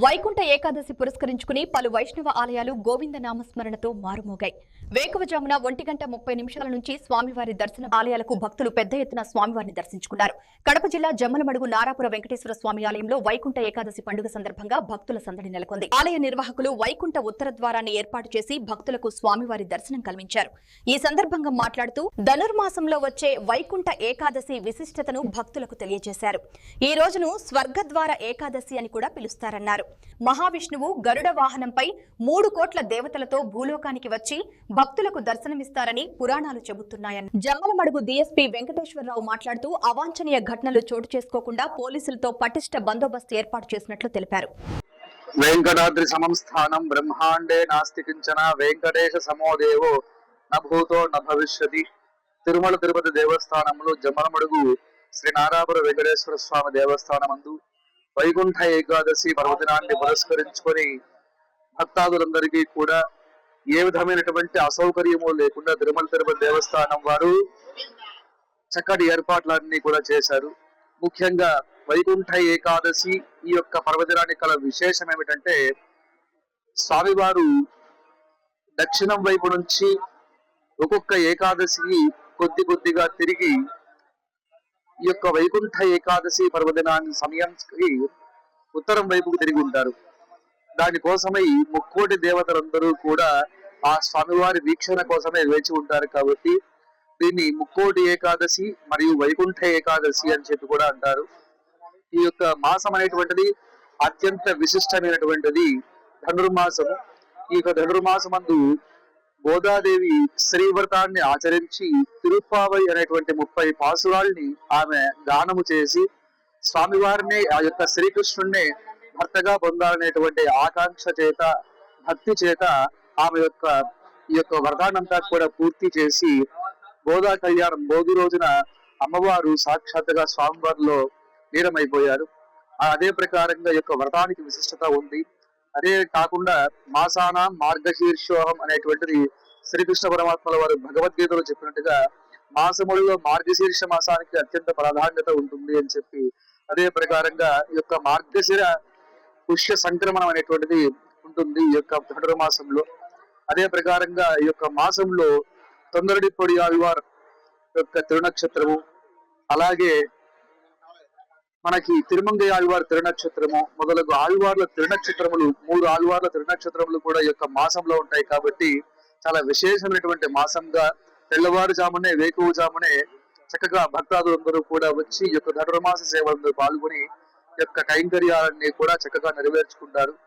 వైకుంఠ ఏకాదశి పురస్కరించుకుని పలు వైష్ణవ ఆలయాలు గోవింద నామస్మరణతో మారుమోగాయి. వేకువజామున 1:30 నుంచి స్వామివారి దర్శన ఆలయాలకు భక్తులు పెద్ద ఎత్తున స్వామివారిని దర్శించుకున్నారు. కడప జిల్లా జమ్మలమడుగు నారాపుర వెంకటేశ్వర స్వామి ఆలయంలో వైకుంఠ ఏకాదశి పండుగ సందర్భంగా భక్తుల సందడి నెలకొంది. ఆలయ నిర్వాహకులు వైకుంఠ ఉత్తర ద్వారాన్ని ఏర్పాటు చేసి భక్తులకు స్వామివారి దర్శనం కల్పించారు. ఈ సందర్భంగా మాట్లాడుతూ ధనుర్మాసంలో వచ్చే వైకుంఠ ఏకాదశి విశిష్టతను భక్తులకు తెలియజేశారు. ఈ రోజును స్వర్గద్వార ఏకాదశి అని కూడా పిలుస్తారన్నారు. మహావిష్ణువు గరుడ వాహనంపై 3 కోట్ల దేవతలతో భూలోకానికి వచ్చి భక్తులకు దర్శనమిస్తారని పురాణాలు చెబుతున్నాయని జమ్మలమడుగు డీఎస్పీ వెంకటేశ్వరరావు మాట్లాడుతూ అవాంఛనీయ ఘటనలు చోటు చేసుకోకుండా పోలీసులతో పటిష్ట బందోబస్తు ఏర్పాటు చేసినట్లు తెలిపారు. వెంకటాద్రి సమస్థానం బ్రహ్మాండే నాస్తి కించన వెంకటేశ సమోదేవో నభూతో నభవిష్యతి. తిరుమల తిరుపతి దేవస్థానంలో జమ్మలమడుగు శ్రీ నారాపుర వెంకటేశ్వర స్వామి దేవస్థానమందు వైకుంఠ ఏకాదశి పర్వదినాన్ని పురస్కరించుకొని భక్తాదులందరికీ కూడా ఏ విధమైనటువంటి అసౌకర్యము లేకుండా తిరుమల తిరుపతి దేవస్థానం వారు చక్కటి ఏర్పాట్లన్నీ కూడా చేశారు. ముఖ్యంగా వైకుంఠ ఏకాదశి ఈ యొక్క పర్వదినానికి కల విశేషం ఏమిటంటే, స్వామివారు దక్షిణం వైపు నుంచి ఒక్కొక్క ఏకాదశికి కొద్దిగా తిరిగి ఈ యొక్క వైకుంఠ ఏకాదశి పర్వదినాన్ని సమయానికి ఉత్తరం వైపుకు తిరిగి ఉంటారు. దానికోసమై 3 కోటి దేవతలందరూ కూడా ఆ స్వామివారి వీక్షణ కోసమే వేచి ఉంటారు. కాబట్టి దీన్ని 3 కోటి ఏకాదశి మరియు వైకుంఠ ఏకాదశి అని చెప్పి కూడా అంటారు. ఈ యొక్క మాసం అనేటువంటిది అత్యంత విశిష్టమైనటువంటిది ధనుర్మాసము. ఈ యొక్క ధనుర్మాసమందు గోదాదేవి శ్రీవ్రతాన్ని ఆచరించి తిరుప్పావై అనేటువంటి 30 పాసురాల్ని ఆమె గానము చేసి స్వామివారిని ఆ యొక్క శ్రీకృష్ణుణ్ణి భర్తగా పొందాలనేటువంటి ఆకాంక్ష చేత, భక్తి చేత ఆమె యొక్క ఈ యొక్క వ్రతాన్నంతా కూడా పూర్తి చేసి గోదా కళ్యాణం భోగి రోజున అమ్మవారు సాక్షాత్తుగా స్వామివారిలో లీనమైపోయారు. అదే ప్రకారంగా ఈ యొక్క వ్రతానికి విశిష్టత ఉంది. అదే కాకుండా మాసానాం మార్గశీర్షోహం అనేటువంటిది శ్రీకృష్ణ పరమాత్మల వారు భగవద్గీతలో చెప్పినట్టుగా మాసములలో మార్గశీర్ష మాసానికి అత్యంత ప్రాధాన్యత ఉంటుంది అని చెప్పి, అదే ప్రకారంగా ఈ యొక్క మార్గశిర పుష్య సంక్రమణం అనేటువంటిది ఉంటుంది ఈ యొక్క ధనుర్మాసంలో. అదే ప్రకారంగా ఈ యొక్క మాసంలో తొందరడిపొడి ఆళ్వార్ యొక్క తిరునక్షత్రము, అలాగే మనకి తిరుమంగై ఆళ్వార్ తిరునక్షత్రము మొదలగు ఆళ్వార్ల తిరునక్షత్రములు 3 ఆళ్వార్ల తిరునక్షత్రములు కూడా ఈ యొక్క మాసంలో ఉంటాయి. కాబట్టి చాలా విశేషమైనటువంటి మాసంగా తెల్లవారుజామునే వేకువజామునే చక్కగా భక్తాదులందరూ కూడా వచ్చి ఈ యొక్క ధనుర్మాస సేవలందరూ పాల్గొని ఈ యొక్క కైంకర్యాలన్నీ కూడా చక్కగా నెరవేర్చుకుంటారు.